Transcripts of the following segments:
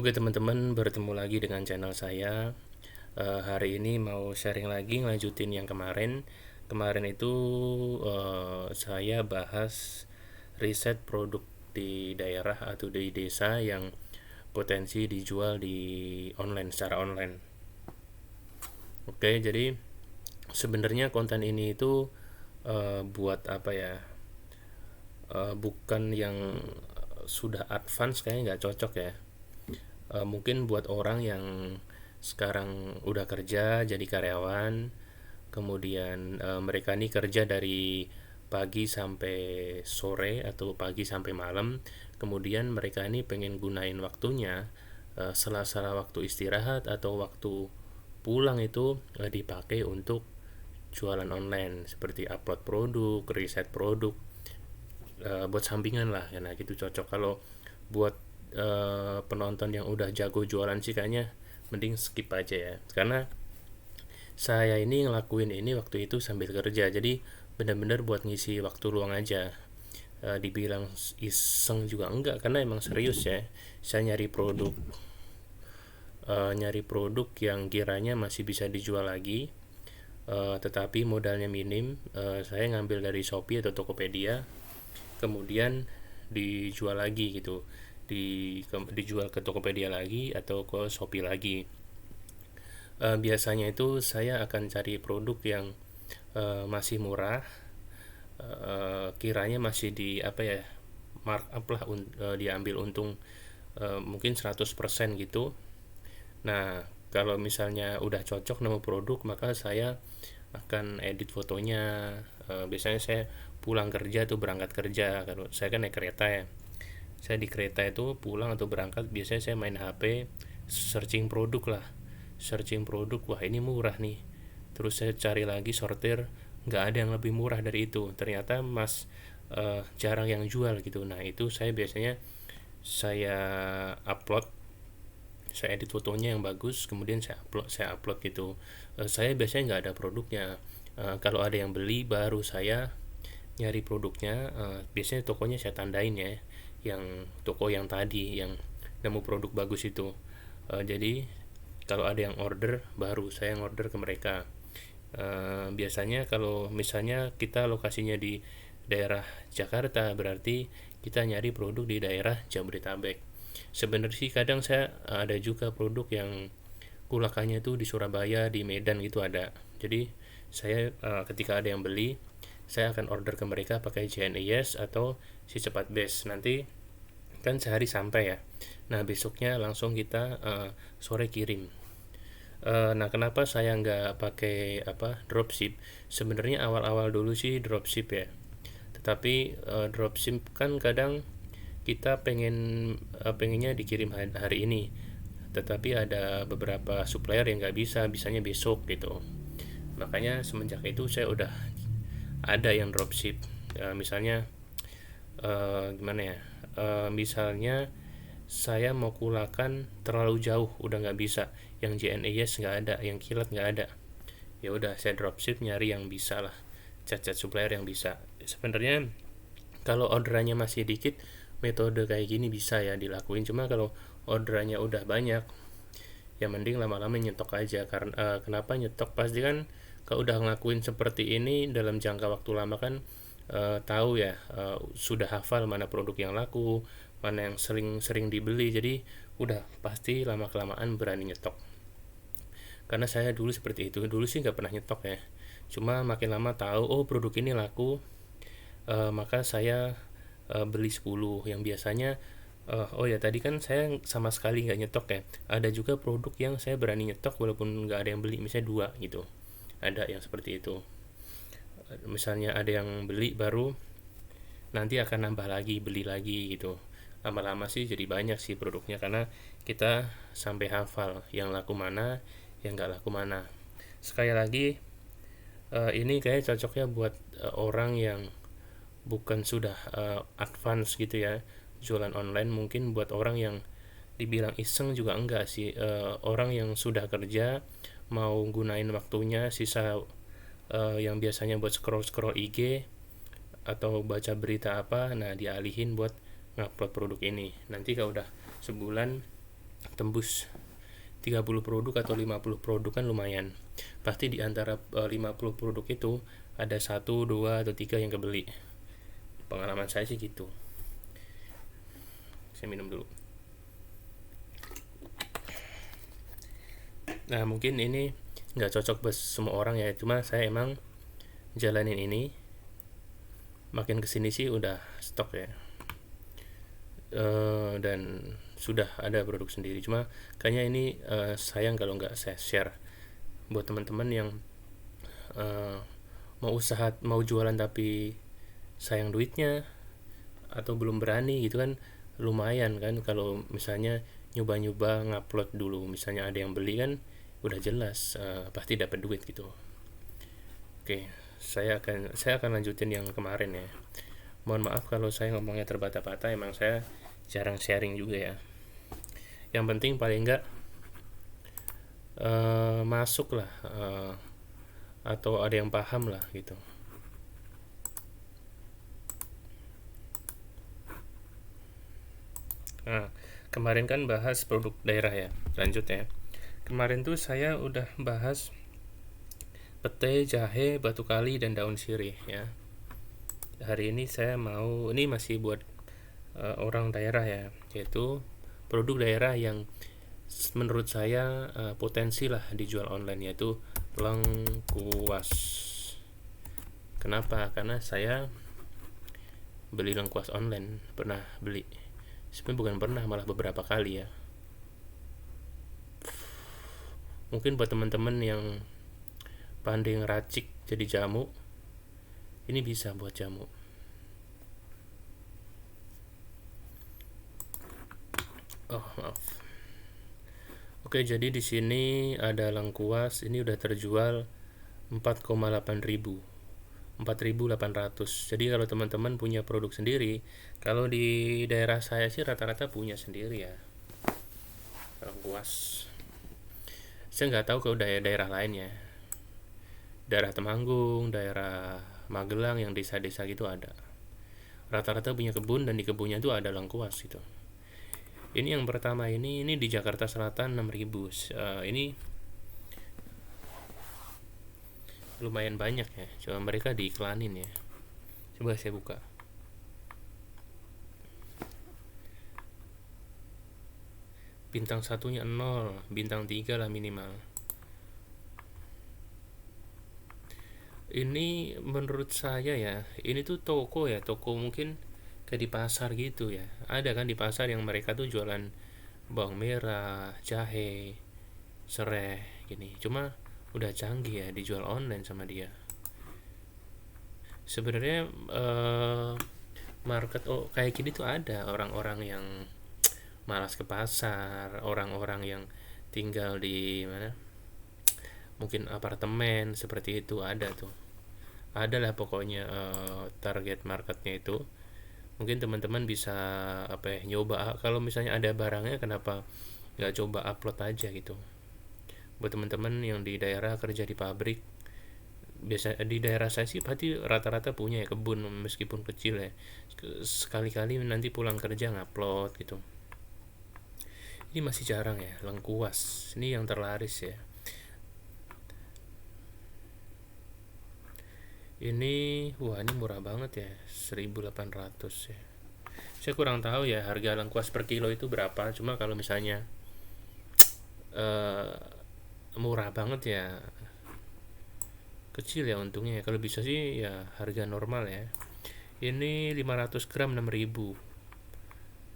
Oke teman-teman, bertemu lagi dengan channel saya. Hari ini mau sharing lagi, ngelanjutin yang kemarin. Kemarin itu saya bahas riset produk di daerah atau di desa yang potensi dijual di online, secara online. Oke, jadi sebenarnya konten ini itu buat apa ya? Bukan yang sudah advance, kayaknya nggak cocok ya. Mungkin buat orang yang sekarang udah kerja jadi karyawan, kemudian mereka ini kerja dari pagi sampai sore atau pagi sampai malam, kemudian mereka ini pengen gunain waktunya, sela-sela waktu istirahat atau waktu pulang itu dipakai untuk jualan online seperti upload produk, riset produk, buat sampingan lah ya. Nah gitu cocok. Kalau buat penonton yang udah jago jualan sih kayaknya mending skip aja ya, karena saya ini ngelakuin ini waktu itu sambil kerja, jadi benar-benar buat ngisi waktu luang aja. Dibilang iseng juga enggak, karena emang serius ya. Saya nyari produk yang kiranya masih bisa dijual lagi, tetapi modalnya minim. Saya ngambil dari Shopee atau Tokopedia, kemudian dijual lagi gitu, dijual ke Tokopedia lagi atau ke Shopee lagi. Biasanya itu saya akan cari produk yang masih murah, kiranya masih di apa ya, markup lah, diambil untung mungkin 100% gitu. Nah, kalau misalnya udah cocok nemu produk, maka saya akan edit fotonya. Biasanya saya pulang kerja tuh, berangkat kerja, kalau saya kan naik kereta ya. Saya di kereta itu pulang atau berangkat, biasanya saya main HP, searching produk lah. Searching produk, wah ini murah nih. Terus saya cari lagi, sortir, nggak ada yang lebih murah dari itu. Ternyata jarang yang jual gitu. Nah itu saya biasanya saya upload, saya edit fotonya yang bagus, kemudian saya upload gitu. Saya biasanya nggak ada produknya. Kalau ada yang beli baru saya nyari produknya. Biasanya tokonya saya tandain ya, yang toko yang tadi yang nemu produk bagus itu. Jadi kalau ada yang order baru saya ngorder ke mereka. Biasanya kalau misalnya kita lokasinya di daerah Jakarta, berarti kita nyari produk di daerah Jabodetabek. Sebenarnya sih kadang saya ada juga produk yang kulakannya tuh di Surabaya, di Medan gitu ada. Jadi saya ketika ada yang beli, saya akan order ke mereka pakai JNES atau si cepat best. Nanti kan sehari sampai ya. Nah besoknya langsung kita sore kirim. Nah kenapa saya nggak pakai dropship? Sebenarnya awal-awal dulu sih dropship ya. Tetapi dropship kan kadang kita pengennya dikirim hari ini, tetapi ada beberapa supplier yang nggak bisa, bisanya besok gitu. Makanya semenjak itu saya udah ada yang dropship. Misalnya gimana ya, misalnya saya mau kulakan terlalu jauh udah nggak bisa, yang JNES nggak ada, yang kilat nggak ada, ya udah saya dropship, nyari yang bisa lah, cat supplier yang bisa. Sebenarnya kalau orderannya masih dikit, metode kayak gini bisa ya dilakuin. Cuma kalau orderannya udah banyak, ya mending lama-lama nyetok aja. Karena kenapa nyetok, pasti kan kalau udah ngelakuin seperti ini dalam jangka waktu lama kan tahu ya, sudah hafal mana produk yang laku, mana yang sering dibeli, jadi udah pasti lama kelamaan berani nyetok. Karena saya dulu seperti itu, dulu sih nggak pernah nyetok ya, cuma makin lama tahu oh produk ini laku, maka saya beli 10 yang biasanya. Oh ya, tadi kan saya sama sekali nggak nyetok ya. Ada juga produk yang saya berani nyetok walaupun nggak ada yang beli, misalnya dua gitu. Ada yang seperti itu. Misalnya ada yang beli baru, nanti akan nambah lagi, beli lagi gitu. Lama-lama sih jadi banyak sih produknya, karena kita sampai hafal yang laku mana, yang nggak laku mana. Sekali lagi, ini kayak cocoknya buat orang yang bukan sudah advance gitu ya, jualan online. Mungkin buat orang yang dibilang iseng juga enggak sih, orang yang sudah kerja mau gunain waktunya sisa, yang biasanya buat scroll scroll IG atau baca berita apa, nah dialihin buat ngupload produk ini. Nanti kalau udah sebulan tembus 30 produk atau 50 produk kan lumayan. Pasti di antara 50 produk itu ada 1, 2, atau 3 yang kebeli. Pengalaman saya sih gitu. Saya minum dulu. Nah, mungkin ini nggak cocok buat semua orang ya, cuma saya emang jalanin ini. Makin kesini sih udah stok ya. Dan sudah ada produk sendiri, cuma kayaknya ini sayang kalau nggak saya share buat teman-teman yang mau jualan tapi sayang duitnya atau belum berani gitu kan. Lumayan kan kalau misalnya nyoba-nyoba ngupload dulu, misalnya ada yang beli kan udah jelas pasti dapat duit gitu. Oke, saya akan lanjutin yang kemarin ya. Mohon maaf kalau saya ngomongnya terbata-bata, emang saya jarang sharing juga ya. Yang penting paling enggak masuk lah, atau ada yang paham lah gitu. Nah, kemarin kan bahas produk daerah ya. Lanjut ya. Kemarin tuh saya udah bahas pete, jahe, batu kali, dan daun sirih ya. Hari ini saya mau, ini masih buat orang daerah ya, yaitu produk daerah yang menurut saya potensi lah dijual online, yaitu lengkuas. Kenapa? Karena saya beli lengkuas online, pernah beli. Sebenarnya bukan pernah, malah beberapa kali ya. Mungkin buat teman-teman yang pandai ngeracik jadi jamu, ini bisa buat jamu. Oh, maaf. Oke, jadi di sini ada lengkuas, ini udah terjual 4,8 ribu, 4.800. Jadi kalau teman-teman punya produk sendiri, kalau di daerah saya sih rata-rata punya sendiri ya lengkuas. Saya nggak tahu kalau daerah lainnya, daerah Temanggung, daerah Magelang, yang desa-desa gitu ada. Rata-rata punya kebun dan di kebunnya itu ada lengkuas gitu. Ini yang pertama, ini di Jakarta Selatan 6.000. Ini lumayan banyak ya, coba mereka diiklanin ya. Coba saya buka. Bintang satunya 0, bintang 3 lah minimal. Ini menurut saya ya, ini tuh toko ya, toko mungkin kayak di pasar gitu ya. Ada kan di pasar yang mereka tuh jualan bawang merah, jahe, serai gini. Cuma udah canggih ya, dijual online sama dia. Sebenarnya market kayak gini tuh ada orang-orang yang malas ke pasar, orang-orang yang tinggal di mana, mungkin apartemen seperti itu, ada tuh. Adalah pokoknya target marketnya itu. Mungkin teman-teman bisa apa ya, nyoba kalau misalnya ada barangnya, kenapa nggak coba upload aja gitu. Buat teman-teman yang di daerah kerja di pabrik, biasa di daerah saya sih pasti rata-rata punya ya kebun meskipun kecil ya. Sekali-kali nanti pulang kerja ngupload gitu. Ini masih jarang ya lengkuas, ini yang terlaris ya. Ini wah, ini murah banget ya, 1.800 ya. Saya kurang tahu ya harga lengkuas per kilo itu berapa, cuma kalau misalnya eh, murah banget ya, kecil ya untungnya ya. Kalau bisa sih ya harga normal ya. Ini 500 gram 6.000.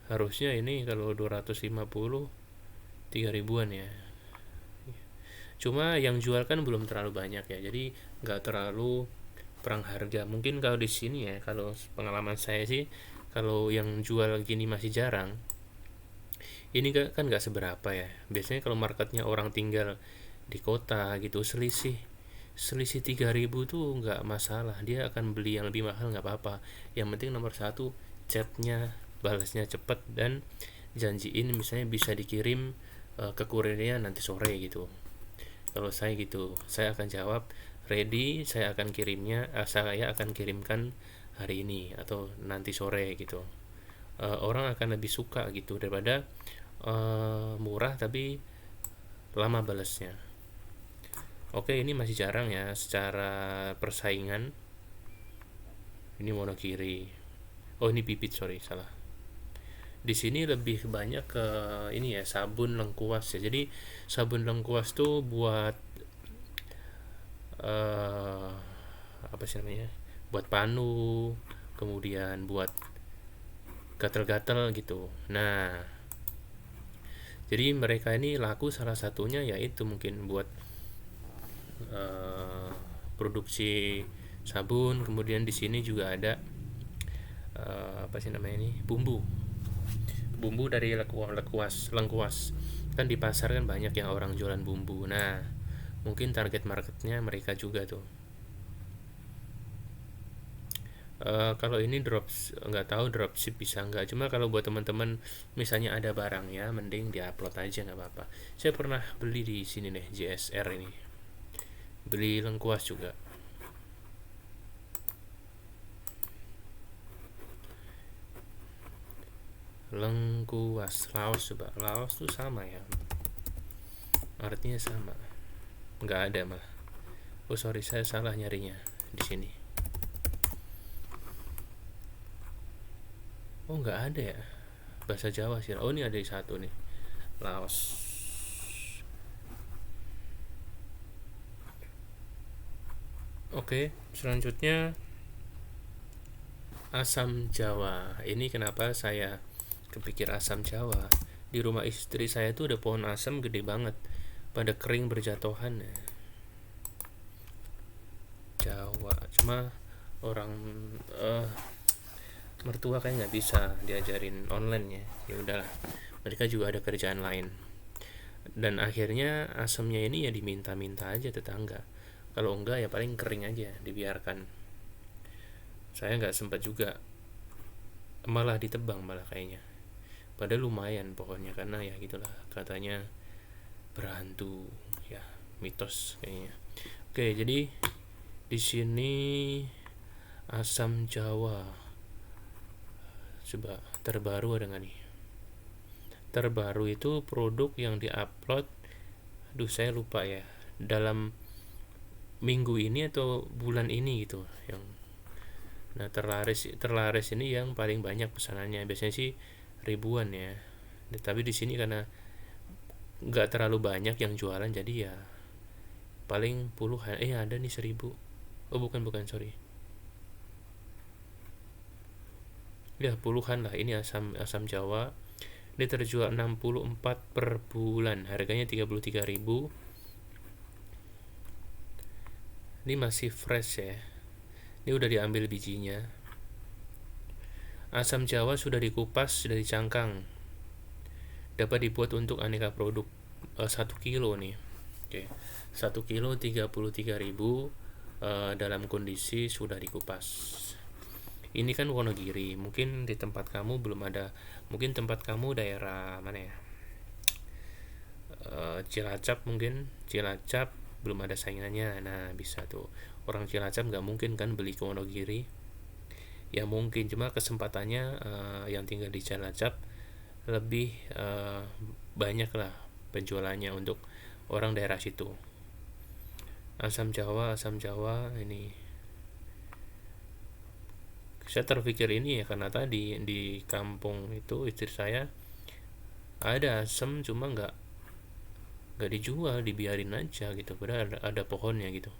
Harusnya ini kalau 250 3 ribuan ya. Cuma yang jual kan belum terlalu banyak ya, jadi nggak terlalu perang harga. Mungkin kalau di sini ya, kalau pengalaman saya sih, kalau yang jual gini masih jarang. Ini kan nggak seberapa ya. Biasanya kalau marketnya orang tinggal di kota gitu, selisih selisih 3.000 tuh nggak masalah, dia akan beli yang lebih mahal nggak apa-apa. Yang penting nomor satu, chatnya balasnya cepet, dan janjiin misalnya bisa dikirim ke kurirnya nanti sore gitu. Kalau saya gitu, saya akan jawab ready, saya akan kirimkan hari ini atau nanti sore gitu. Orang akan lebih suka gitu daripada murah tapi lama balesnya. Oke, ini masih jarang ya secara persaingan. Ini Wonogiri. Oh, ini Bibit, sorry, salah. Di sini lebih banyak ke ini ya, sabun lengkuas ya. Jadi sabun lengkuas tuh buat eh apa sih namanya? Buat panu, kemudian buat gatel-gatel gitu. Nah, jadi mereka ini laku salah satunya yaitu mungkin buat eh, produksi sabun. Kemudian di sini juga ada apa sih namanya ini, bumbu dari lengkuas kan di pasar kan banyak yang orang jualan bumbu. Nah, mungkin target marketnya mereka juga tuh. Kalau ini nggak tahu dropship bisa nggak, cuma kalau buat teman-teman misalnya ada barang ya, mending diupload aja, nggak apa-apa. Saya pernah beli di sini nih, JSR ini, beli lengkuas juga. Lengkuas Laos, coba Laos tuh sama ya, artinya sama, nggak ada malah. Oh sorry, saya salah nyarinya di sini. Oh nggak ada ya, bahasa Jawa sih. Oh ini ada satu nih, Laos. Oke, selanjutnya asam Jawa. Ini kenapa saya kepikir asam Jawa? Di rumah istri saya tuh ada pohon asam gede banget, pada kering berjatuhan ya. Jawa, cuma orang mertua kayak nggak bisa diajarin online ya. Ya udahlah, mereka juga ada kerjaan lain. Dan akhirnya asamnya ini ya diminta-minta aja tetangga. Kalau enggak ya paling kering aja dibiarkan. Saya nggak sempat juga, malah ditebang malah kayaknya. Padahal lumayan pokoknya, karena ya gitulah katanya berhantu ya, mitos kayaknya. Oke, jadi di sini asam Jawa. Coba terbaru ada nggak nih? Terbaru itu produk yang diupload, aduh saya lupa ya, dalam minggu ini atau bulan ini gitu yang. Nah, terlaris ini yang paling banyak pesanannya, biasanya sih ribuan ya. Tapi di sini karena nggak terlalu banyak yang jualan, jadi ya paling puluhan. Ada nih 1.000. Oh bukan sorry, ya puluhan lah. Ini asam asam Jawa. Ini terjual 64 per bulan, harganya 33.000. Ini masih fresh ya, ini udah diambil bijinya. Asam Jawa sudah dikupas dari cangkang, dapat dibuat untuk aneka produk. 1 kilo nih. Oke, 1 kilo 33.000, dalam kondisi sudah dikupas. Ini kan Wonogiri, mungkin di tempat kamu belum ada. Mungkin tempat kamu daerah mana ya, Cilacap, mungkin Cilacap belum ada saingannya. Nah bisa tuh, orang Cilacap nggak mungkin kan beli ke Wonogiri. Ya mungkin, cuma kesempatannya yang tinggal di Cilacap lebih banyak lah penjualannya untuk orang daerah situ. Asam Jawa ini saya terpikir ini ya karena tadi di kampung itu istri saya ada asam, cuma nggak dijual, dibiarin aja gitu, padahal ada pohonnya gitu.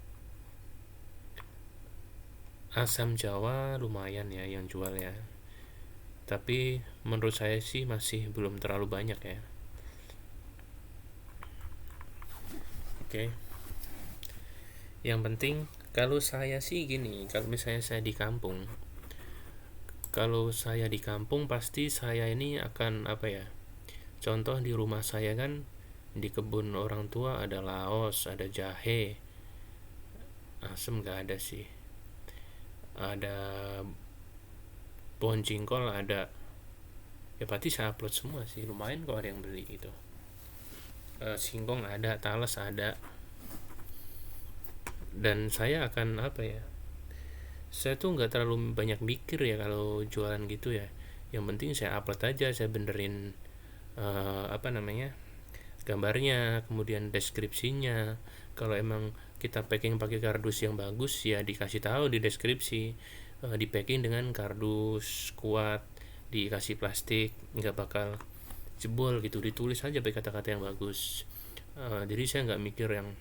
Asam Jawa lumayan ya yang jual ya, tapi menurut saya sih masih belum terlalu banyak ya. Oke, yang penting kalau saya sih gini, kalau misalnya saya di kampung, pasti saya ini akan apa ya, contoh di rumah saya kan di kebun orang tua ada laos, ada jahe. Asem nggak ada sih, ada pohon jingkol ada. Ya pasti saya upload semua sih, lumayan kok ada yang beli gitu. Singkong ada, talas ada. Dan saya akan apa ya, saya tuh nggak terlalu banyak mikir ya kalau jualan gitu ya. Yang penting saya upload aja, saya benerin apa namanya, gambarnya, kemudian deskripsinya. Kalau emang kita packing pakai kardus yang bagus ya dikasih tahu di deskripsi, di packing dengan kardus kuat, dikasih plastik, nggak bakal jebol gitu, ditulis aja pakai kata-kata yang bagus. Jadi saya nggak mikir yang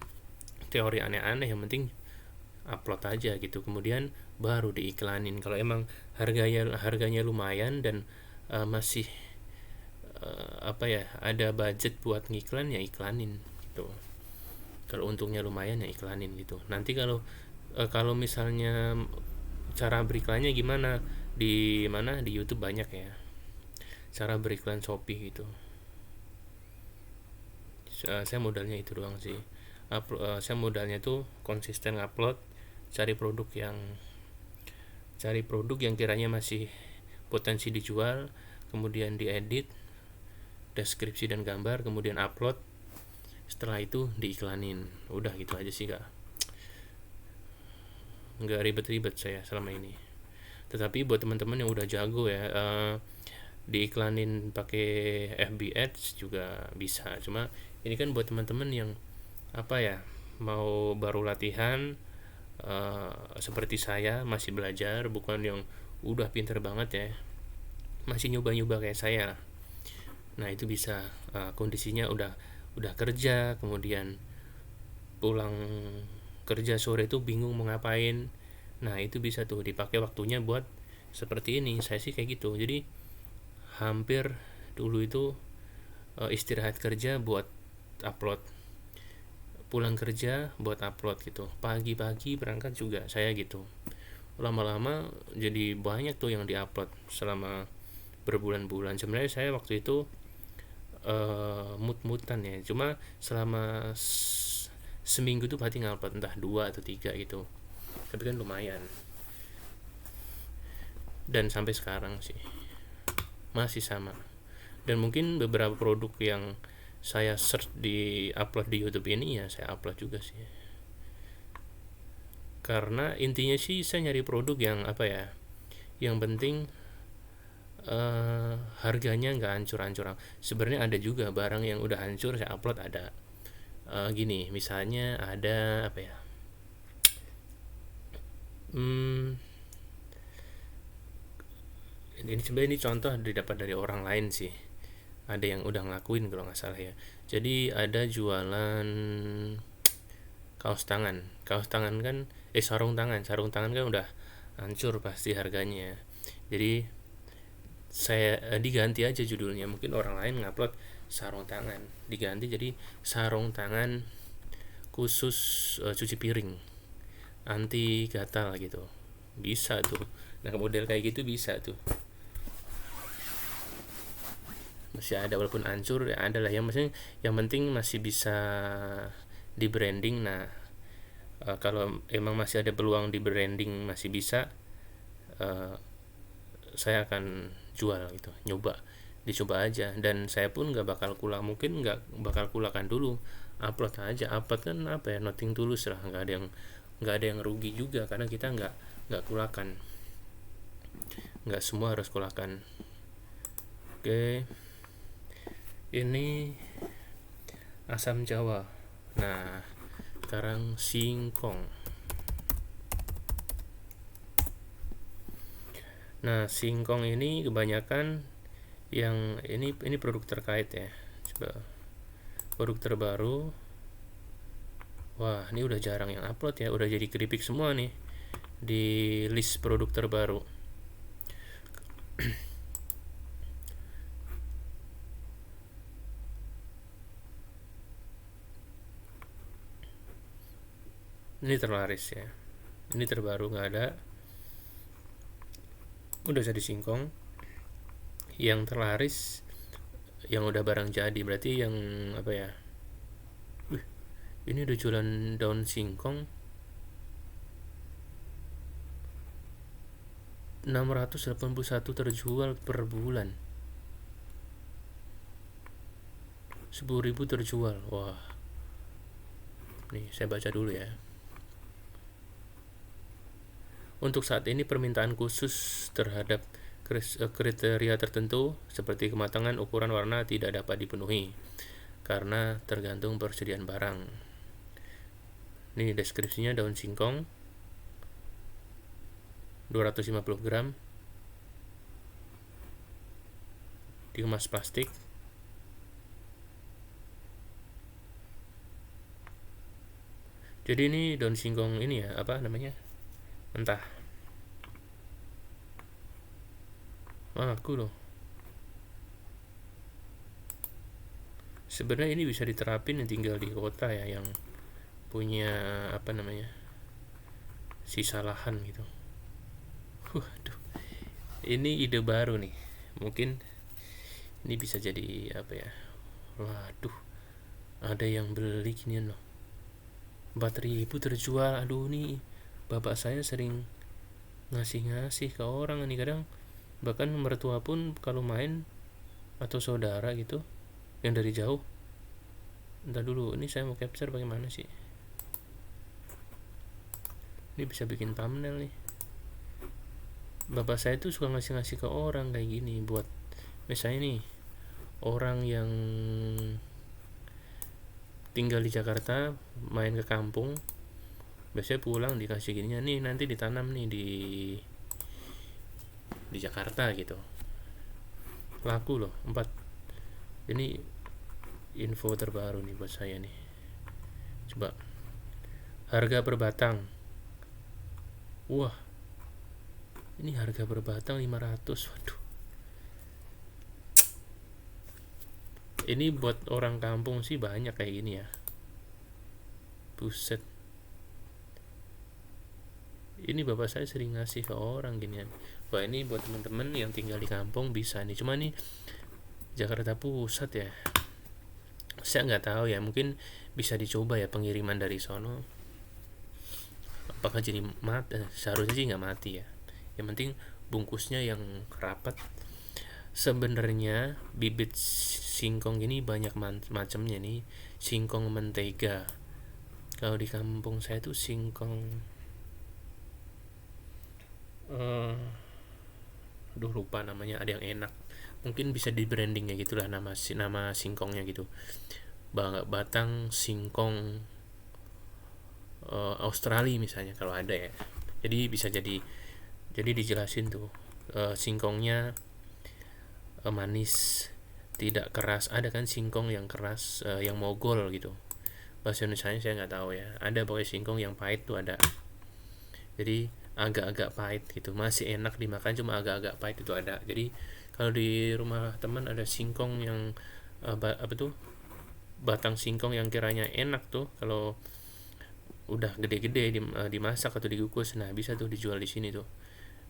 teori aneh-aneh, yang penting upload aja gitu, kemudian baru diiklanin. Kalau emang harganya lumayan dan masih apa ya, ada budget buat ngiklan ya iklanin gitu. Kalau untungnya lumayan ya iklanin gitu. Nanti kalau misalnya cara beriklannya gimana, di mana, di YouTube banyak ya cara beriklan Shopee gitu. Saya modalnya itu doang sih. Saya modalnya tuh konsisten upload, cari produk yang kiranya masih potensi dijual, kemudian diedit, deskripsi dan gambar, kemudian upload, setelah itu diiklanin. Udah gitu aja sih kak, nggak ribet-ribet saya selama ini. Tetapi buat teman-teman yang udah jago ya, diiklanin pakai FB Ads juga bisa. Cuma ini kan buat teman-teman yang apa ya, mau baru latihan, seperti saya masih belajar, bukan yang udah pinter banget ya, masih nyoba-nyoba kayak saya. Nah itu bisa, kondisinya udah kerja, kemudian pulang kerja sore itu bingung mau ngapain. Nah itu bisa tuh dipakai waktunya buat seperti ini. Saya sih kayak gitu. Jadi hampir dulu itu istirahat kerja buat upload, pulang kerja buat upload gitu, pagi-pagi berangkat juga saya gitu. Lama-lama jadi banyak tuh yang diupload selama berbulan-bulan. Sebenarnya saya waktu itu mut-mutan ya, cuma selama seminggu tuh pasti ngupload entah 2 atau 3 gitu, tapi kan lumayan. Dan sampai sekarang sih masih sama. Dan mungkin beberapa produk yang saya search di upload di YouTube ini ya saya upload juga sih. Karena intinya sih saya nyari produk yang apa ya, yang penting harganya nggak hancur-hancur. Sebenarnya ada juga barang yang udah hancur saya upload, ada. Gini misalnya ada apa ya, ini sebenarnya ini contoh didapat dari orang lain sih, ada yang udah ngelakuin kalau nggak salah ya. Jadi ada jualan kaos tangan kan, sarung tangan kan udah hancur pasti harganya. Jadi saya diganti aja judulnya, mungkin orang lain ngupload sarung tangan, diganti jadi sarung tangan khusus cuci piring anti gatal gitu, bisa tuh. Nah model kayak gitu bisa tuh, masih ada walaupun hancur ya, ada lah yang maksudnya, yang penting masih bisa di branding. Nah kalau emang masih ada peluang di branding masih bisa, uh, saya akan jual gitu, dicoba aja. Dan saya pun mungkin nggak bakal kulakan dulu, upload aja. Upload kan apa ya, nothing tulus lah, nggak ada yang rugi juga karena kita nggak kulakan, nggak semua harus kulakan. Oke, ini asam jawa. Nah sekarang singkong. Nah singkong ini kebanyakan yang ini produk terkait ya. Coba produk terbaru. Wah ini udah jarang yang upload ya, udah jadi keripik semua nih di list produk terbaru. Ini terlaris ya, ini terbaru, nggak ada, udah jadi singkong. Yang terlaris yang udah barang jadi, berarti yang apa ya, ini udah jualan daun singkong 681 terjual per bulan, 10.000 terjual. Wah nih saya baca dulu ya. Untuk saat ini permintaan khusus terhadap kriteria tertentu seperti kematangan, ukuran, warna tidak dapat dipenuhi karena tergantung persediaan barang. Ini deskripsinya: daun singkong 250 gram dikemas plastik. Jadi ini daun singkong ini ya, apa namanya, mentah. Aku loh. Sebenarnya ini bisa diterapin yang tinggal di kota ya, yang punya apa namanya, sisa lahan gitu. Waduh, ini ide baru nih. Mungkin ini bisa jadi apa ya? Waduh, ada yang beli gini loh. 4.000 terjual. Aduh, nih bapak saya sering ngasih ke orang nih, kadang bahkan mertua pun kalau main atau saudara gitu yang dari jauh. Entar dulu, ini saya mau capture bagaimana sih? Ini bisa bikin thumbnail nih. Bapak saya tuh suka ngasih ke orang kayak gini, buat misalnya nih orang yang tinggal di Jakarta main ke kampung, biasanya pulang dikasih gininya, nih nanti ditanam nih di Jakarta gitu. Laku loh 4. Ini info terbaru nih buat saya nih. Coba harga per batang. Wah, ini harga per batang 500. Waduh, ini buat orang kampung sih banyak kayak gini ya. Buset, ini bapak saya sering ngasih ke orang ginian. Wah, ini buat teman-teman yang tinggal di kampung bisa nih. Cuma nih Jakarta Pusat ya, saya nggak tahu ya, mungkin bisa dicoba ya pengiriman dari sono. Apakah jadi mati? Seharusnya sih nggak mati ya. Yang penting bungkusnya yang rapat. Sebenarnya bibit singkong ini banyak macamnya nih. Singkong mentega. Kalau di kampung saya tuh singkong, aduh lupa namanya, ada yang enak. Mungkin bisa di branding ya gitulah, nama singkongnya gitu. Batang singkong Australia misalnya kalau ada ya. Jadi bisa jadi dijelasin tuh singkongnya manis, tidak keras. Ada kan singkong yang keras, yang mogol gitu. Bahasa Indonesia saya nggak tahu ya. Ada pokoknya singkong yang pahit tuh ada. Jadi agak-agak pahit gitu, masih enak dimakan cuma agak-agak pahit itu ada. Jadi kalau di rumah teman ada singkong yang apa tuh, batang singkong yang kiranya enak tuh, kalau udah gede-gede dimasak atau dikukus, nah bisa tuh dijual di sini tuh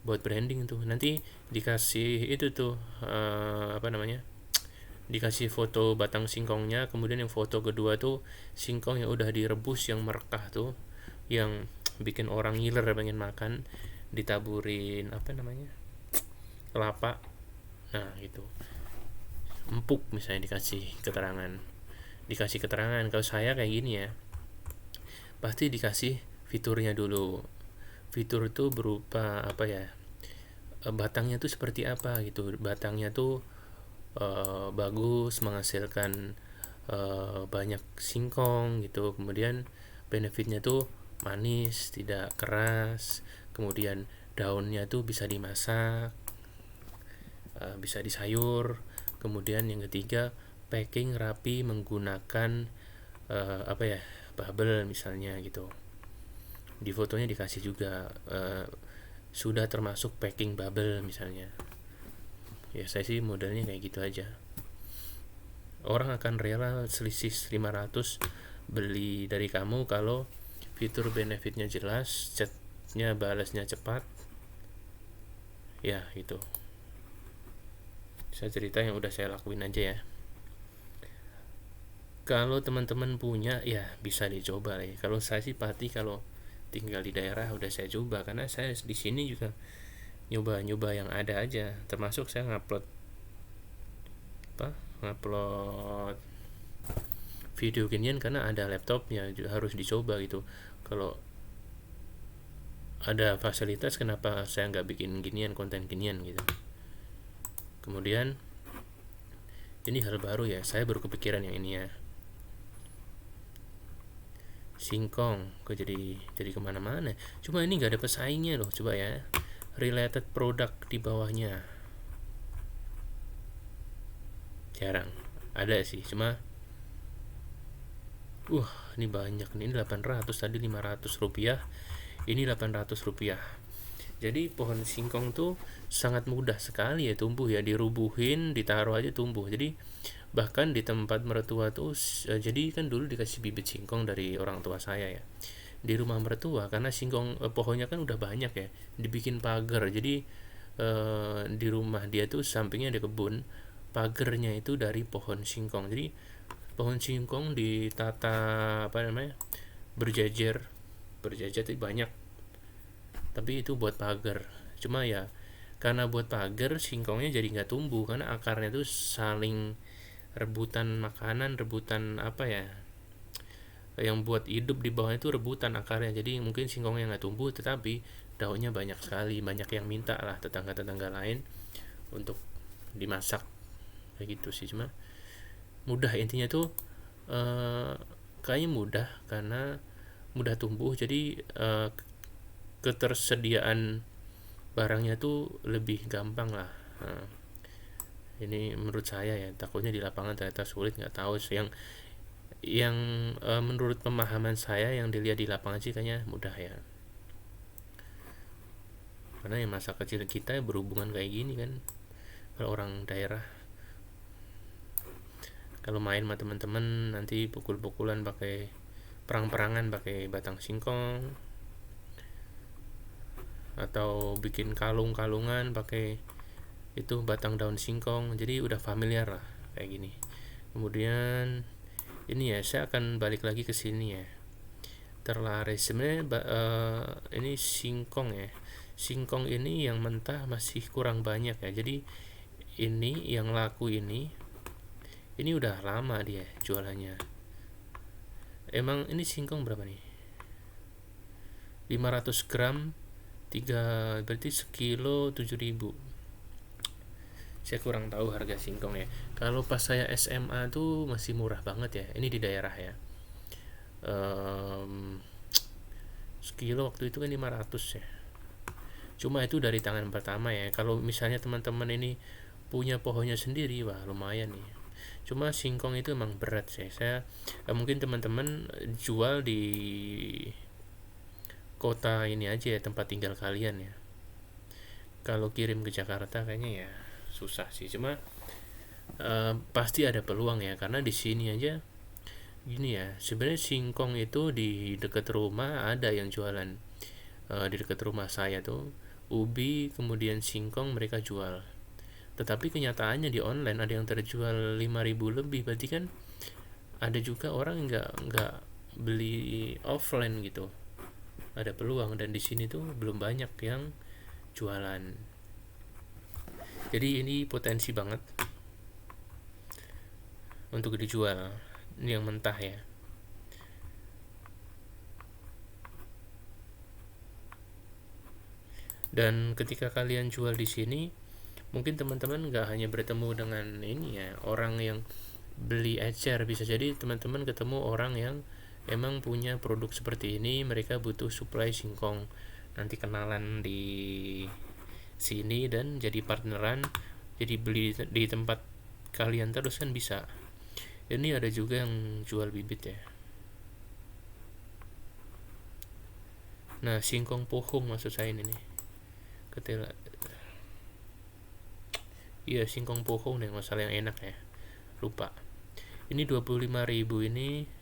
buat branding tuh. Nanti dikasih itu tuh apa namanya, dikasih foto batang singkongnya, kemudian yang foto kedua tuh singkong yang udah direbus yang merekah tuh, yang bikin orang ngiler pengen makan, ditaburin apa namanya, kelapa, nah gitu, empuk misalnya, dikasih keterangan. Kalau saya kayak gini ya, pasti dikasih fiturnya dulu. Fitur itu berupa apa ya, batangnya tuh seperti apa gitu. Batangnya tuh bagus, menghasilkan banyak singkong gitu. Kemudian benefitnya tuh manis, tidak keras. Kemudian daunnya tuh bisa dimasak, bisa disayur. Kemudian yang ketiga, packing rapi menggunakan apa ya, bubble misalnya gitu. Di fotonya dikasih juga sudah termasuk packing bubble misalnya. Ya saya sih modelnya kayak gitu aja. Orang akan rela selisih 500 beli dari kamu kalau fitur benefitnya jelas, chatnya balasnya cepat. Ya gitu. Saya cerita yang udah saya lakuin aja ya. Kalau teman-teman punya ya bisa dicoba ya. Kalau saya sih pasti kalau tinggal di daerah udah saya coba, karena saya di sini juga nyoba yang ada aja. Termasuk saya ngupload video ginian karena ada laptopnya, harus dicoba gitu. Kalau ada fasilitas kenapa saya nggak bikin ginian, konten ginian gitu. Kemudian ini hal baru ya, saya baru kepikiran yang ini ya, singkong. Kok jadi kemana-mana. Cuma ini nggak ada pesaingnya loh, coba ya, related product di bawahnya jarang ada sih, cuma ini banyak nih. Ini 800, tadi 500 rupiah, ini 800 rupiah. Jadi pohon singkong tuh sangat mudah sekali ya tumbuh ya, dirubuhin, ditaruh aja tumbuh. Jadi bahkan di tempat mertua tuh, jadi kan dulu dikasih bibit singkong dari orang tua saya ya. Di rumah mertua, karena singkong pohonnya kan udah banyak ya, dibikin pagar. Jadi di rumah dia tuh sampingnya ada kebun, pagernya itu dari pohon singkong. Jadi pohon singkong ditata apa namanya, berjajar itu banyak, tapi itu buat pagar. Cuma ya karena buat pagar, singkongnya jadi nggak tumbuh karena akarnya tuh saling rebutan makanan, rebutan apa ya, yang buat hidup di bawah itu rebutan akarnya. Jadi mungkin singkongnya nggak tumbuh, tetapi daunnya banyak sekali, banyak yang minta lah tetangga-tetangga lain untuk dimasak kayak gitu sih. Cuma mudah intinya tuh, kayaknya mudah karena mudah tumbuh. Jadi ketersediaan barangnya tuh lebih gampang lah. Ini menurut saya ya, takutnya di lapangan ternyata sulit, nggak tahu sih. Yang menurut pemahaman saya yang dilihat di lapangan sih kayaknya mudah ya, karena yang masa kecil kita berhubungan kayak gini kan. Kalau orang daerah, kalau main sama teman-teman nanti pukul-pukulan pakai, perang-perangan pakai batang singkong, atau bikin kalung-kalungan pakai itu batang daun singkong. Jadi udah familiar lah kayak gini. Kemudian ini ya, saya akan balik lagi ke sini ya, terlaris sebenarnya. Ini singkong ya, singkong ini yang mentah masih kurang banyak ya. Jadi ini yang laku ini udah lama dia jualannya. Emang ini singkong berapa nih, 500 gram 3, berarti sekilo 7.000. Saya kurang tahu harga singkong ya. Kalau pas saya SMA tuh masih murah banget ya. Ini di daerah ya. Sekilo waktu itu kan 500 ya. Cuma itu dari tangan pertama ya. Kalau misalnya teman-teman ini punya pohonnya sendiri, wah lumayan nih. Cuma singkong itu emang berat sih. Saya mungkin teman-teman jual di kota ini aja ya, tempat tinggal kalian ya. Kalau kirim ke Jakarta kayaknya ya susah sih. Cuma pasti ada peluang ya, karena di sini aja gini ya. Sebenarnya singkong itu di dekat rumah ada yang jualan. Di dekat rumah saya tuh ubi kemudian singkong mereka jual. Tetapi kenyataannya di online ada yang terjual 5.000 lebih. Berarti kan ada juga orang nggak beli offline gitu. Ada peluang, dan di sini tuh belum banyak yang jualan. Jadi ini potensi banget untuk dijual. Ini yang mentah ya. Dan ketika kalian jual di sini, mungkin teman-teman nggak hanya bertemu dengan ini ya, orang yang beli ecer. Bisa jadi teman-teman ketemu orang yang emang punya produk seperti ini, mereka butuh supply singkong. Nanti kenalan di sini dan jadi partneran, jadi beli di tempat kalian terus kan bisa. Ini ada juga yang jual bibit ya. Nah, singkong pohong maksud saya ini nih. Ketela. Iya, singkong pohong nih masalah yang enak ya. Lupa. Ini 25.000 ini.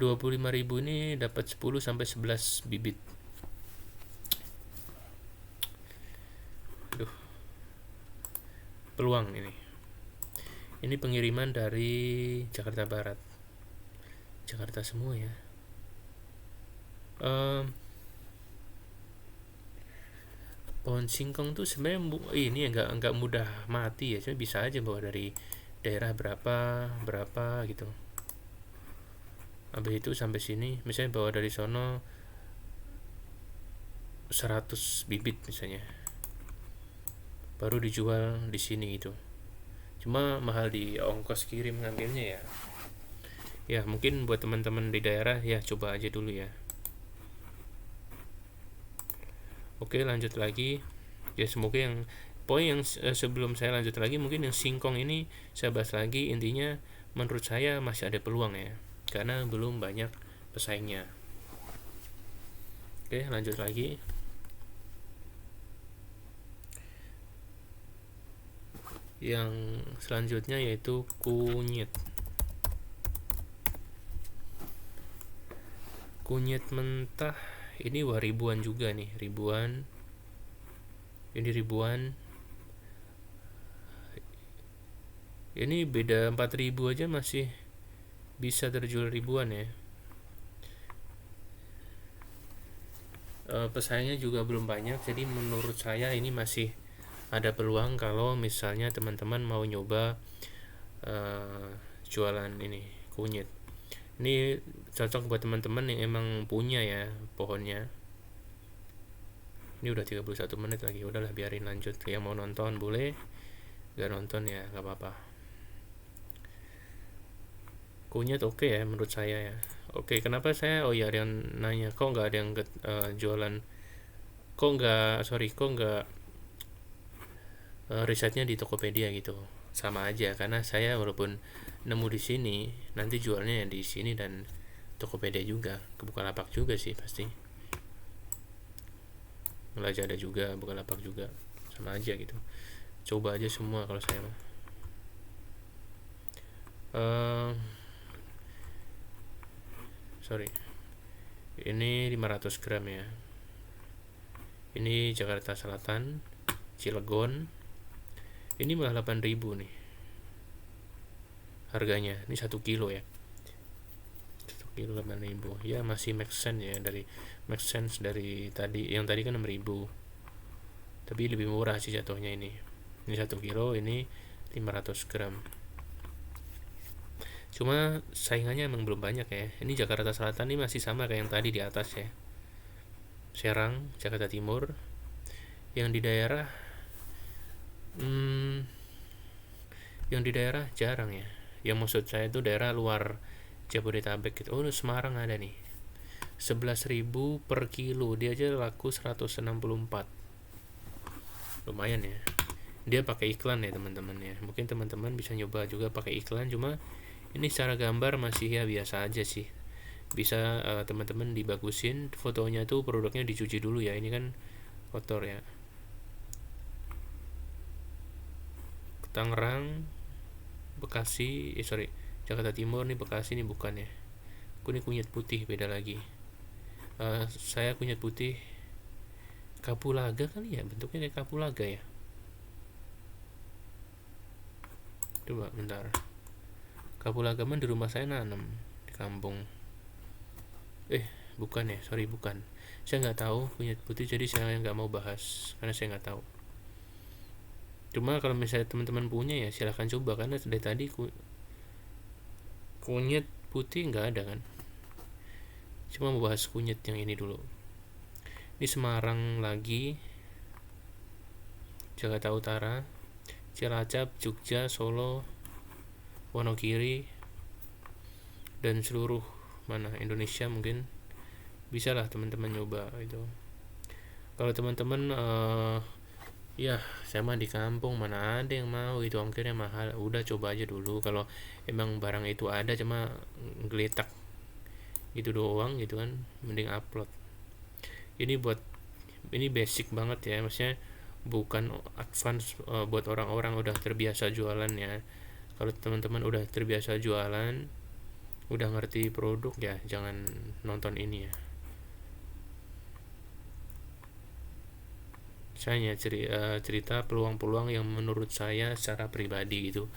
Rp25.000 ini dapat 10 sampai 11 bibit. Aduh. Peluang ini. Ini pengiriman dari Jakarta Barat. Jakarta semua ya. Pohon singkong tuh sebenarnya ini ya nggak mudah mati ya. Cuma bisa aja bawa dari daerah berapa gitu. Habis itu sampai sini, misalnya bawa dari sono 100 bibit misalnya, baru dijual di sini gitu. Cuma mahal di ongkos kirim ngambilnya ya. Ya mungkin buat teman-teman di daerah ya coba aja dulu ya. Oke, lanjut lagi. Ya semoga yang poin yang sebelum saya lanjut lagi, mungkin yang singkong ini saya bahas lagi. Intinya menurut saya masih ada peluang ya, karena belum banyak pesaingnya. Oke, lanjut lagi. Yang selanjutnya yaitu kunyit. Kunyit mentah ini wah ribuan juga nih, ribuan. Ini ribuan. Ini beda 4.000 aja masih bisa terjual ribuan ya. Pesaingnya juga belum banyak, jadi menurut saya ini masih ada peluang kalau misalnya teman-teman mau nyoba jualan ini kunyit. Ini cocok buat teman-teman yang emang punya ya pohonnya. Ini udah 31 menit lagi, udahlah biarin lanjut. Yang mau nonton boleh, gak nonton ya gak apa-apa. Kunyit oke ya menurut saya ya. Oke, kenapa saya ada yang nanya kok nggak ada yang jualan, kok nggak risetnya di Tokopedia gitu. Sama aja, karena saya walaupun nemu di sini, nanti jualnya di sini dan Tokopedia juga, ke Bukalapak juga sih pasti. Lazada juga, Bukalapak juga, sama aja gitu. Coba aja semua kalau saya mah. Sorry, ini 500 gram ya. Ini Jakarta Selatan, Cilegon. Ini malah 8.000 nih harganya. Ini 1 kilo ya, 1 kilo 8.000 ya, masih make sense ya, make sense dari tadi. Yang tadi kan 6.000, tapi lebih murah sih jatuhnya ini. Ini 1 kilo, ini 500 gram. Cuma saingannya emang belum banyak ya. Ini Jakarta Selatan ini masih sama kayak yang tadi di atas ya, Serang, Jakarta Timur. Yang di daerah yang di daerah jarang ya. Yang maksud saya itu daerah luar Jabodetabek gitu. Oh, Semarang ada nih, 11.000 per kilo. Dia aja laku 164. Lumayan ya. Dia pakai iklan ya teman-teman ya. Mungkin teman-teman bisa nyoba juga pakai iklan. Cuma ini secara gambar masih ya biasa aja sih. Bisa teman-teman dibagusin fotonya tuh, produknya dicuci dulu ya. Ini kan kotor ya. Tangerang, Bekasi, Jakarta Timur nih, Bekasi nih bukan ya. Aku nih kunyit putih beda lagi. Saya kunyit putih kapulaga kali ya, bentuknya kayak kapulaga ya. Coba bentar. Kapulaga mah di rumah saya nanam di kampung. Bukan ya, sorry bukan. Saya nggak tahu kunyit putih, jadi saya nggak mau bahas karena saya nggak tahu. Cuma kalau misalnya teman-teman punya ya silahkan coba, karena dari tadi kunyit putih nggak ada kan. Cuma mau bahas kunyit yang ini dulu. Ini Semarang lagi, Jakarta Utara, Cilacap, Jogja, Solo, Wonogiri, dan seluruh mana Indonesia mungkin bisa lah teman-teman nyoba itu. Kalau teman-teman ya saya mah di kampung, mana ada yang mau itu, ongkirnya mahal. Udah coba aja dulu. Kalau emang barang itu ada cuma geletak gitu doang gitu kan, mending upload. Ini basic banget ya, maksudnya bukan advance buat orang-orang udah terbiasa jualan ya. Kalau teman-teman udah terbiasa jualan, udah ngerti produk ya, jangan nonton ini ya. Saya cerita peluang-peluang yang menurut saya secara pribadi gitu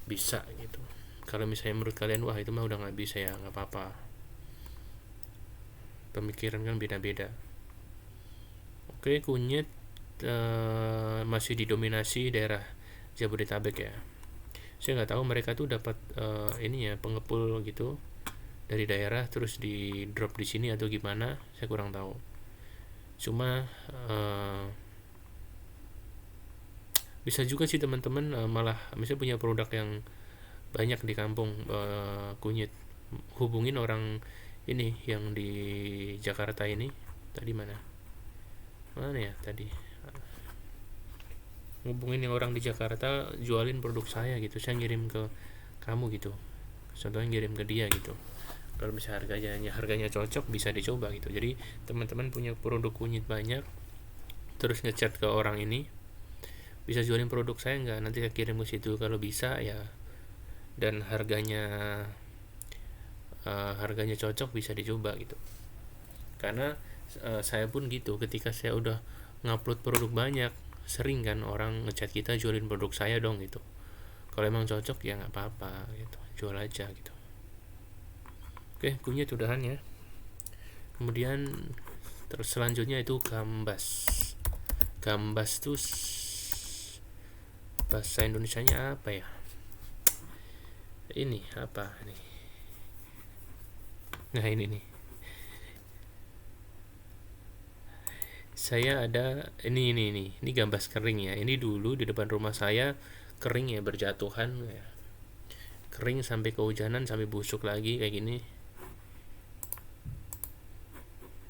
bisa gitu. Kalau misalnya menurut kalian wah itu mah udah nggak bisa ya, nggak apa-apa. Pemikiran kan beda-beda. Oke, kunyit masih didominasi daerah Jabodetabek ya. Saya nggak tahu mereka tuh dapat ini ya, pengepul gitu dari daerah terus di drop di sini atau gimana, saya kurang tahu. Cuma bisa juga sih teman-teman malah misalnya punya produk yang banyak di kampung, kunyit, hubungin orang ini yang di Jakarta ini. Tadi mana ya tadi, ngubungin yang orang di Jakarta jualin produk saya gitu, saya ngirim ke kamu gitu, contohnya ngirim ke dia gitu. Kalau bisa harganya cocok, bisa dicoba gitu. Jadi teman-teman punya produk kunyit banyak, terus ngechat ke orang ini, bisa jualin produk saya nggak, nanti saya kirim ke situ. Kalau bisa ya, dan harganya cocok, bisa dicoba gitu. Karena saya pun gitu, ketika saya udah ngupload produk banyak, sering kan orang ngechat kita, jualin produk saya dong gitu. Kalau emang cocok ya nggak apa-apa gitu, jual aja gitu. Oke, kunyit udahan ya. Kemudian terus selanjutnya itu gambas. Gambas tuh bahasa Indonesianya apa ya, ini apa nih, nah ini nih, saya ada ini gambas kering ya. Ini dulu di depan rumah saya kering ya, berjatuhan ya, kering sampai kehujanan, sampai busuk lagi kayak gini.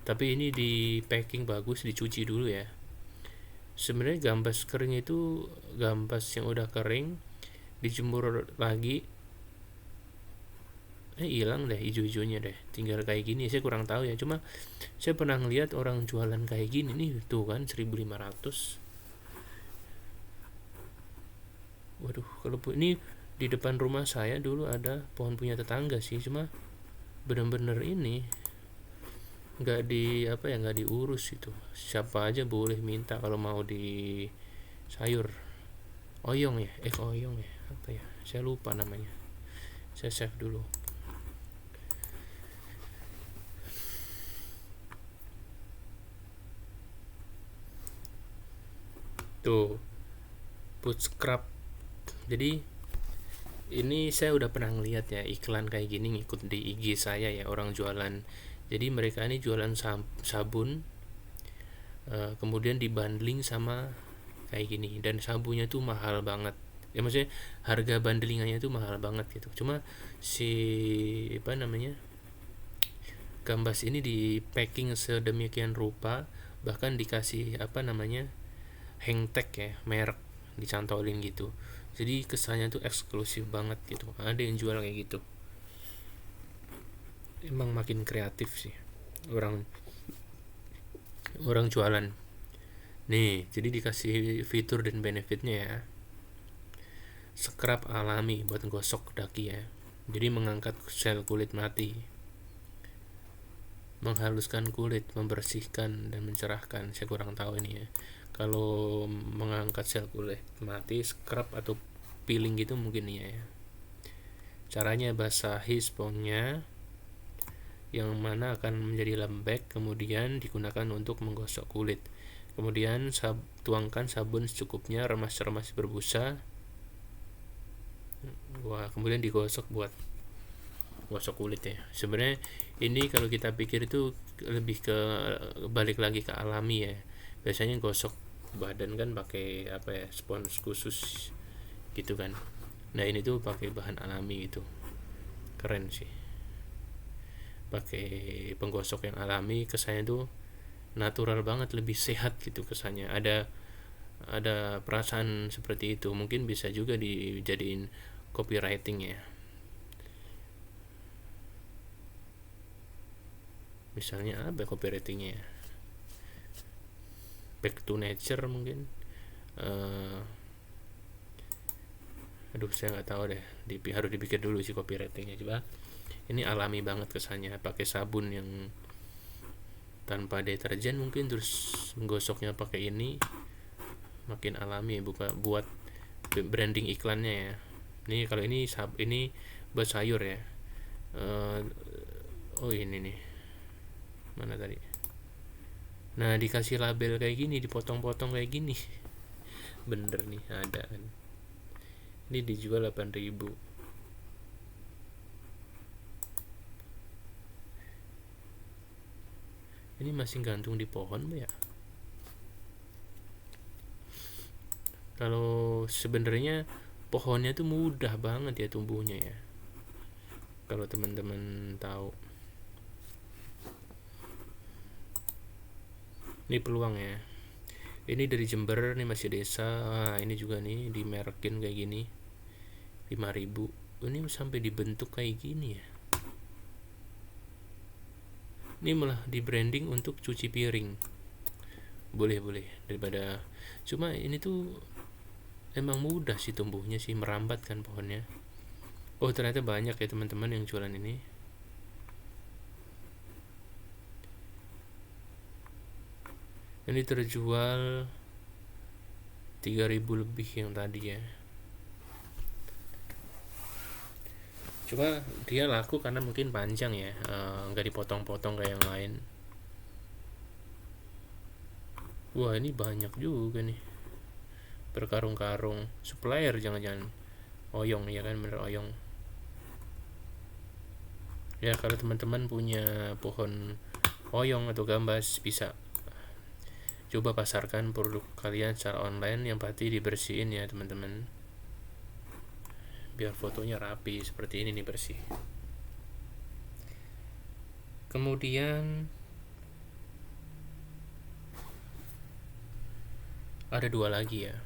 Tapi ini di packing bagus, dicuci dulu ya. Sebenarnya gambas kering itu gambas yang udah kering, dijemur lagi, hilang deh hijau-hijaunya deh, tinggal kayak gini. Saya kurang tahu ya, cuma saya pernah ngeliat orang jualan kayak gini nih, tuh kan 1.500. Waduh, kalau ini di depan rumah saya dulu ada pohon punya tetangga sih, cuma bener-bener ini nggak di apa ya, nggak diurus itu. Siapa aja boleh minta kalau mau di sayur. Oyong ya, oyong ya, apa ya, saya lupa namanya, saya save dulu. Tuh, food scrub. Jadi ini saya udah pernah ngeliat ya iklan kayak gini, ngikut di IG saya ya, orang jualan. Jadi mereka ini jualan sabun, kemudian dibundling sama kayak gini, dan sabunnya tuh mahal banget ya, maksudnya harga bundlingannya tuh mahal banget gitu. Cuma si apa namanya, gambas ini di packing sedemikian rupa, bahkan dikasih apa namanya, hang tag ya, merek dicantolin gitu. Jadi kesannya tuh eksklusif banget gitu. Ada yang jual kayak gitu. Emang makin kreatif sih orang orang jualan. Nih, jadi dikasih fitur dan benefitnya ya. Scrub alami buat gosok daki ya. Jadi mengangkat sel kulit mati, menghaluskan kulit, membersihkan dan mencerahkan. Saya kurang tahu ini ya. Kalau mengangkat sel kulit mati, scrub atau peeling gitu mungkin ya. Caranya basahi sponnya, yang mana akan menjadi lembek, kemudian digunakan untuk menggosok kulit. Kemudian tuangkan sabun secukupnya, remas-remas berbusa. Wah, kemudian digosok buat gosok kulit ya. Sebenarnya ini kalau kita pikir itu lebih ke balik lagi ke alami ya. Biasanya gosok badan kan pakai apa ya, spons khusus gitu kan. Nah ini tuh pakai bahan alami gitu, keren sih. Pakai penggosok yang alami, kesannya tuh natural banget, lebih sehat gitu kesannya. Ada perasaan seperti itu. Mungkin bisa juga dijadiin copywriting ya. Misalnya apa copywritingnya ya? Back to nature mungkin. Aduh, saya nggak tahu deh. Harus dipikir dulu sih copywritingnya. Coba, ini alami banget kesannya. Pakai sabun yang tanpa deterjen mungkin, terus menggosoknya pakai ini, makin alami ya. Buat branding iklannya ya. Ini kalau ini buat sayur ya. Oh ini nih, mana tadi? Nah, dikasih label kayak gini, dipotong-potong kayak gini. Bener nih, ada kan. Ini dijual 8.000. Ini masih gantung di pohon ya. Kalau sebenarnya pohonnya tuh mudah banget ya tumbuhnya ya. Kalau teman-teman tahu. Ini peluang ya. Ini dari Jember nih, masih desa. Ini juga nih dimerekin kayak gini. 5.000. Ini sampai dibentuk kayak gini ya. Ini malah di branding untuk cuci piring. Boleh daripada, cuma ini tuh emang mudah sih tumbuhnya sih, merambat kan pohonnya. Oh ternyata banyak ya teman-teman yang jualan ini. Ini terjual 3.000 lebih yang tadi ya. Cuma dia laku karena mungkin panjang ya, nggak dipotong-potong kayak yang lain. Wah ini banyak juga nih, berkarung-karung. Supplier jangan-jangan. Oyong ya kan, bener oyong. Ya kalau teman-teman punya pohon oyong atau gambas, bisa coba pasarkan produk kalian secara online. Yang pasti dibersihin ya teman-teman, biar fotonya rapi seperti ini nih, bersih. Kemudian ada dua lagi ya.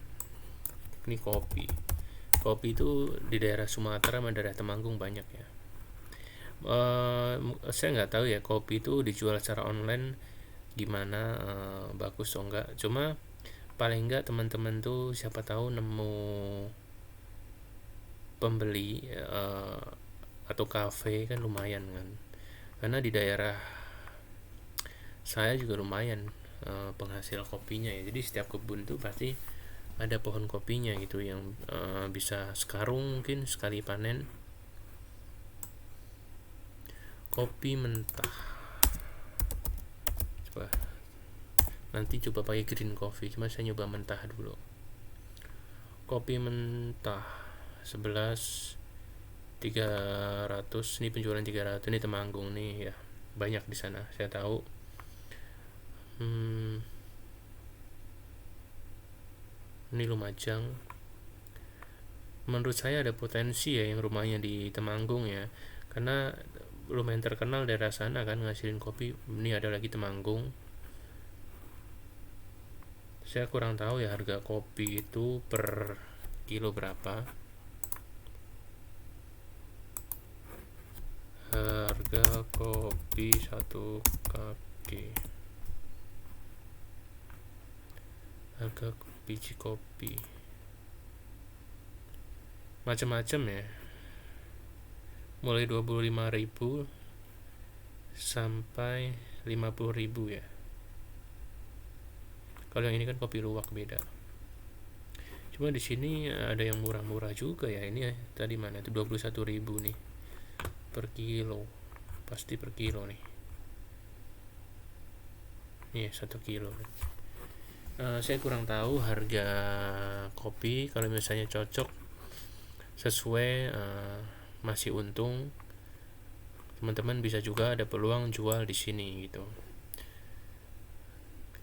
Ini kopi. Kopi itu di daerah Sumatera sama daerah Temanggung banyak ya. Saya nggak tahu ya kopi itu dijual secara online gimana, bagus atau enggak. Cuma paling enggak teman-teman tuh siapa tahu nemu pembeli, atau kafe kan lumayan kan. Karena di daerah saya juga lumayan, penghasil kopinya ya. Jadi setiap kebun tuh pasti ada pohon kopinya gitu yang, bisa sekarung mungkin sekali panen. Kopi mentah, coba nanti coba pakai green coffee, cuma saya nyoba mentah dulu. Kopi mentah 11.300, ini penjualan 300, ini Temanggung nih ya, banyak di sana saya tahu. Ini Lumajang. Menurut saya ada potensi ya yang rumahnya di Temanggung ya, karena lumayan terkenal daerah sana kan ngasilin kopi. Ini ada lagi Temanggung. Saya kurang tahu ya harga kopi itu per kilo berapa. Harga kopi 1 kg. Harga biji kopi macam-macam ya, mulai 25.000 sampai 50.000 ya. Kalau yang ini kan kopi luwak beda. Cuma di sini ada yang murah-murah juga ya. Ini tadi mana itu 21.000 nih per kilo. Pasti per kilo nih. Nih 1 kilo. Saya kurang tahu harga kopi. Kalau misalnya cocok sesuai, masih untung, teman-teman bisa juga ada peluang jual di sini gitu.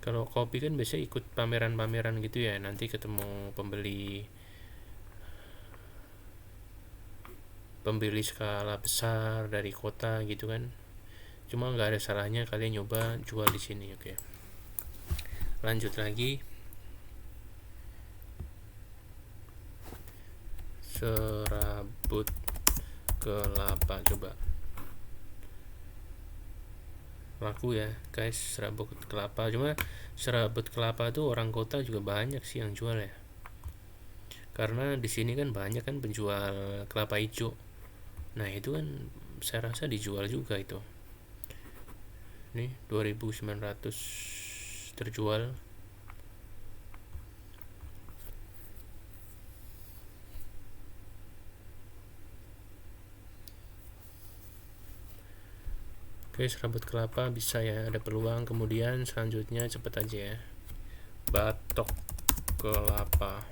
Kalau kopi kan biasanya ikut pameran-pameran gitu ya, nanti ketemu pembeli skala besar dari kota gitu kan. Cuma nggak ada salahnya kalian nyoba jual di sini. Oke, lanjut lagi. Serabut kelapa, coba laku ya guys serabut kelapa. Cuma serabut kelapa tuh orang kota juga banyak sih yang jual ya, karena di sini kan banyak kan penjual kelapa hijau. Nah itu kan saya rasa dijual juga itu. Nih 2.900 terjual. Oke, serabut kelapa bisa ya, ada peluang. Kemudian selanjutnya cepet aja ya, batok kelapa.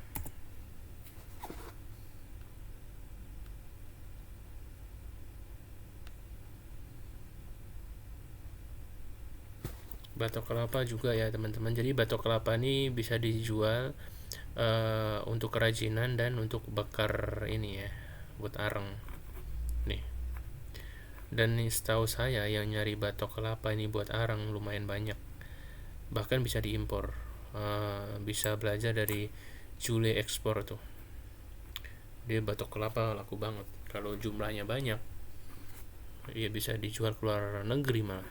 batok kelapa juga ya teman-teman. Jadi batok kelapa ini bisa dijual untuk kerajinan dan untuk bakar ini ya, buat areng nih. Dan nih, setahu saya yang nyari batok kelapa ini buat areng lumayan banyak, bahkan bisa diimpor. Bisa belajar dari Julie Export tuh, dia batok kelapa laku banget. Kalau jumlahnya banyak ya bisa dijual keluar negeri malah.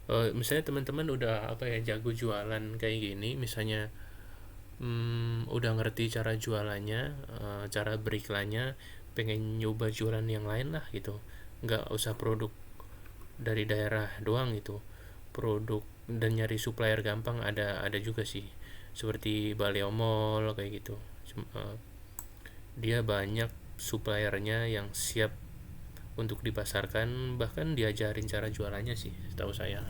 Misalnya teman-teman udah jago jualan kayak gini, misalnya udah ngerti cara jualannya, cara beriklannya, pengen nyoba jualan yang lain lah gitu, nggak usah produk dari daerah doang gitu, produk dan nyari supplier gampang, ada juga sih, seperti Baleo Mall kayak gitu. Dia banyak suppliernya yang siap untuk dipasarkan, bahkan diajarin cara jualannya sih setahu saya.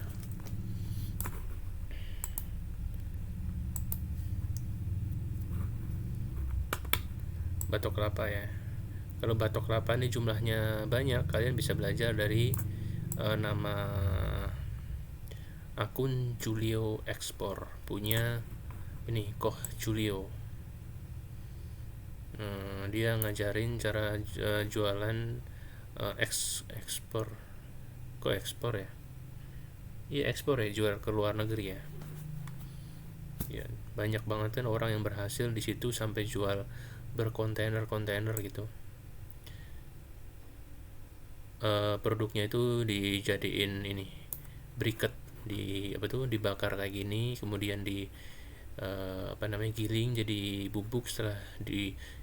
Batok kelapa ya, kalau batok kelapa ini jumlahnya banyak, kalian bisa belajar dari nama akun Julio Expor, punya ini Koh Julio. Dia ngajarin cara jualan ekspor, kok ekspor ya, iya ekspor ya, jual ke luar negeri ya. Ya banyak banget kan orang yang berhasil di situ sampai jual berkontainer-kontainer gitu. Produknya itu dijadiin ini briket, di dibakar kayak gini, kemudian di giling jadi bubuk, setelah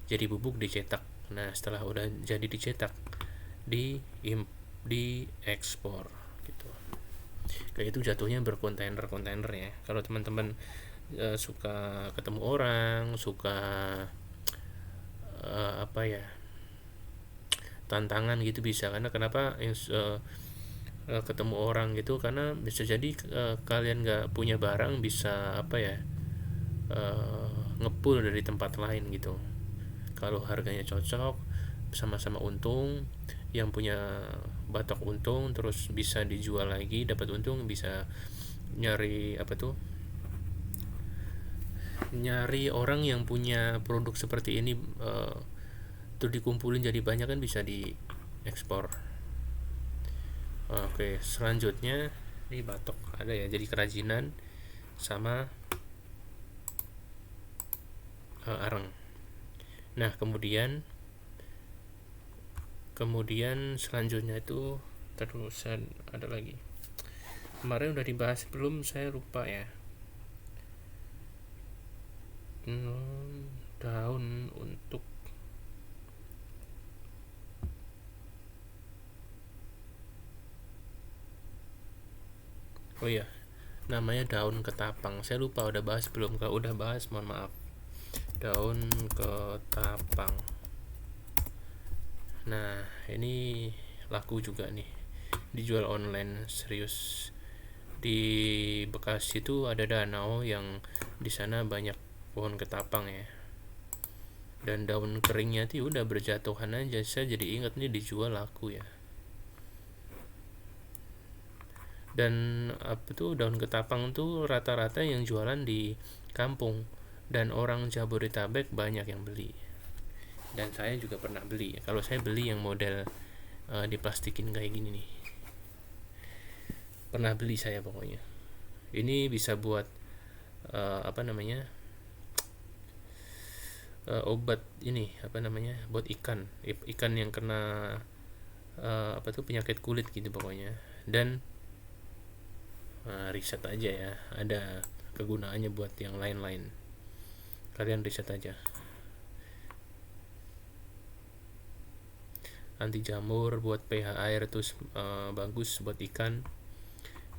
jadi bubuk dicetak. Nah setelah udah jadi dicetak, di ekspor gitu. Kayak itu jatuhnya berkontainer-kontainer ya. Kalau teman-teman suka ketemu orang, suka tantangan gitu, bisa. Karena kenapa ketemu orang gitu, karena bisa jadi kalian nggak punya barang, bisa ngepul dari tempat lain gitu. Kalau harganya cocok, sama-sama untung, yang punya batok untung, terus bisa dijual lagi dapat untung, bisa nyari nyari orang yang punya produk seperti ini, terus dikumpulin jadi banyak kan, bisa diekspor. Oke, selanjutnya ini batok ada ya, jadi kerajinan sama areng. Nah kemudian selanjutnya itu terusan ada lagi, kemarin udah dibahas belum, saya lupa ya. Daun untuk oh iya, namanya daun ketapang, saya lupa udah bahas belum. Kalau udah bahas mohon maaf. Daun ketapang, nah ini laku juga nih, dijual online serius. Di Bekasi itu ada danau yang di sana banyak pohon ketapang ya, dan daun keringnya tuh udah berjatuhan aja. Saya jadi ingat nih, dijual laku ya. Dan daun ketapang tuh rata-rata yang jualan di kampung, dan orang Jabodetabek banyak yang beli. Dan saya juga pernah beli. Kalau saya beli yang model diplastikin kayak gini nih, pernah beli saya pokoknya. Ini bisa buat obat ini buat ikan yang kena penyakit kulit gitu pokoknya. Dan riset aja ya, ada kegunaannya buat yang lain-lain, kalian riset aja. Anti jamur, buat pH air tuh bagus buat ikan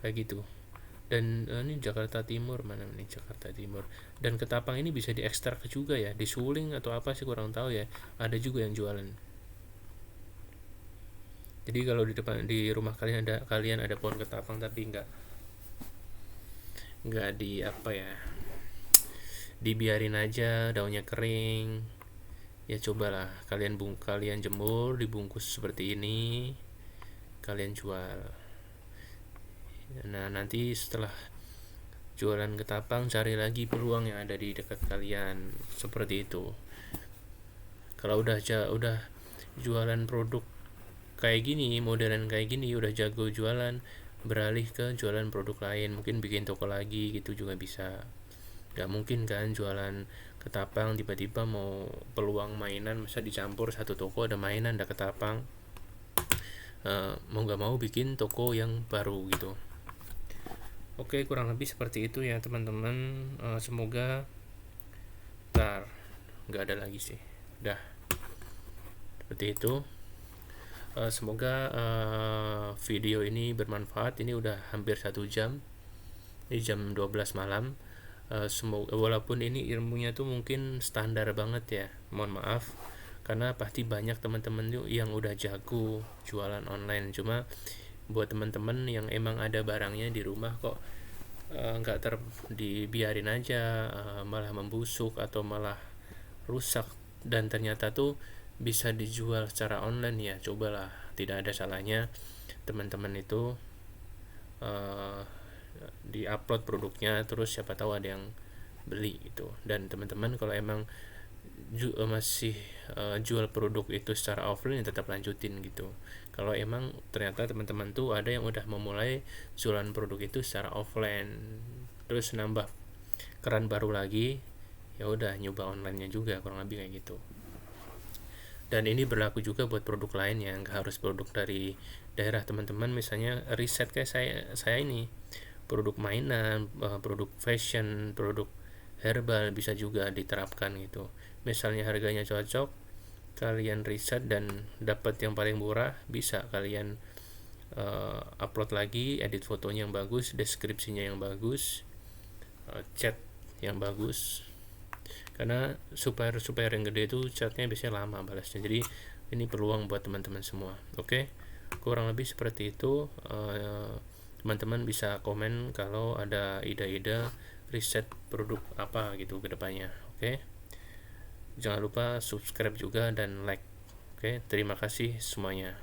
kayak gitu. Dan ini Jakarta Timur, mana nih Jakarta Timur. Dan ketapang ini bisa diekstrak juga ya, disuling atau apa sih kurang tahu ya, ada juga yang jualan. Jadi kalau di rumah kalian ada pohon ketapang tapi nggak dibiarin aja daunnya kering, ya cobalah kalian jemur, dibungkus seperti ini, kalian jual. Nah, nanti setelah jualan ketapang, cari lagi peluang yang ada di dekat kalian, seperti itu. Kalau udah jualan produk kayak gini, modern kayak gini, udah jago jualan, beralih ke jualan produk lain, mungkin bikin toko lagi gitu juga bisa. Gak mungkin kan jualan ketapang tiba-tiba mau peluang mainan, masa dicampur satu toko ada mainan ada ketapang. Mau gak mau bikin toko yang baru gitu. Oke, kurang lebih seperti itu ya teman-teman. Semoga nggak ada lagi sih, udah seperti itu. Semoga video ini bermanfaat. Ini udah hampir 1 jam, ini jam 12 malam. Semoga, walaupun ini ilmunya tuh mungkin standar banget ya, mohon maaf karena pasti banyak teman-teman tuh yang udah jago jualan online. Cuma buat teman-teman yang emang ada barangnya di rumah kok nggak dibiarin aja, malah membusuk atau malah rusak, dan ternyata tuh bisa dijual secara online, ya cobalah, tidak ada salahnya teman-teman itu di-upload produknya, terus siapa tahu ada yang beli gitu. Dan teman-teman kalau emang masih jual produk itu secara offline, ya tetap lanjutin gitu. Kalau emang ternyata teman-teman tuh ada yang udah memulai jualan produk itu secara offline, terus nambah keran baru lagi, ya udah nyoba online-nya juga, kurang lebih kayak gitu. Dan ini berlaku juga buat produk lain ya, nggak harus produk dari daerah teman-teman. Misalnya riset kayak saya ini, produk mainan, produk fashion, produk herbal bisa juga diterapkan gitu. Misalnya harganya cocok, kalian riset dan dapat yang paling murah, bisa kalian upload lagi, edit fotonya yang bagus, deskripsinya yang bagus, chat yang bagus. Karena supplier yang gede itu chatnya biasanya lama balasnya. Jadi ini peluang buat teman-teman semua. Oke, kurang lebih seperti itu. Teman-teman bisa komen kalau ada ide-ide riset produk apa gitu ke depannya. Oke, jangan lupa subscribe juga dan like. Oke, terima kasih semuanya.